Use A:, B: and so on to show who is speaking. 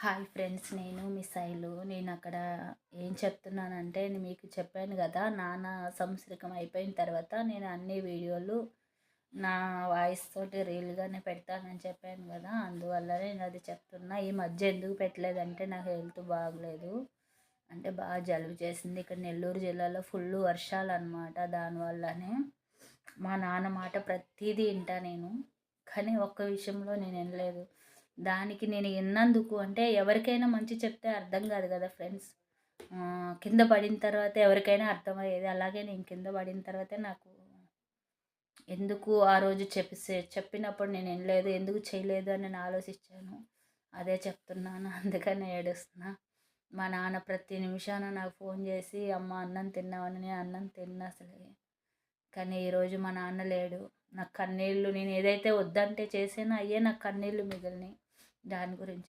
A: Hi friends, నేను మీ శైలు. నేను అక్కడ ఏం చెప్తున్నానంటే, నేను మీకు చెప్పాను కదా, నాన్న సంవత్సరికం అయిపోయిన తర్వాత నేను అన్ని వీడియోలు నా వాయిస్ తోటి రీల్గానే పెడతానని చెప్పాను కదా, అందువల్ల నేను అది చెప్తున్నా. ఈ మధ్య ఎందుకు పెట్టలేదంటే నాకు హెల్త్ బాగలేదు, అంటే బాగా జలుబు చేసింది. ఇక్కడ నెల్లూరు జిల్లాలో ఫుల్ వర్షాలు అనమాట. దానివల్లనే మా నాన్న మాట ప్రతిదీ వింటా నేను, కానీ ఒక్క విషయంలో నేను వినలేదు. దానికి నేను విన్నందుకు అంటే ఎవరికైనా మంచి చెప్తే అర్థం కాదు కదా ఫ్రెండ్స్. కింద పడిన తర్వాత ఎవరికైనా అర్థమయ్యేది, అలాగే నేను కింద పడిన తర్వాతే నాకు ఎందుకు ఆ రోజు చెప్పినప్పుడు నేను వినలేదు, ఎందుకు చేయలేదు అని నేను ఆలోచించాను. అదే చెప్తున్నాను, అందుకని ఏడుస్తున్నా. మా నాన్న ప్రతి నిమిషాన నాకు ఫోన్ చేసి, అమ్మ అన్నం తిన్నావని. నేను అన్నం తిన్నా అసలు, కానీ ఈరోజు మా నాన్న లేడు. నాకు కన్నీళ్ళు, నేను ఏదైతే వద్దంటే చేసానో అయ్యే నాకు కన్నీళ్ళు మిగిలినాయి. దాని గురించి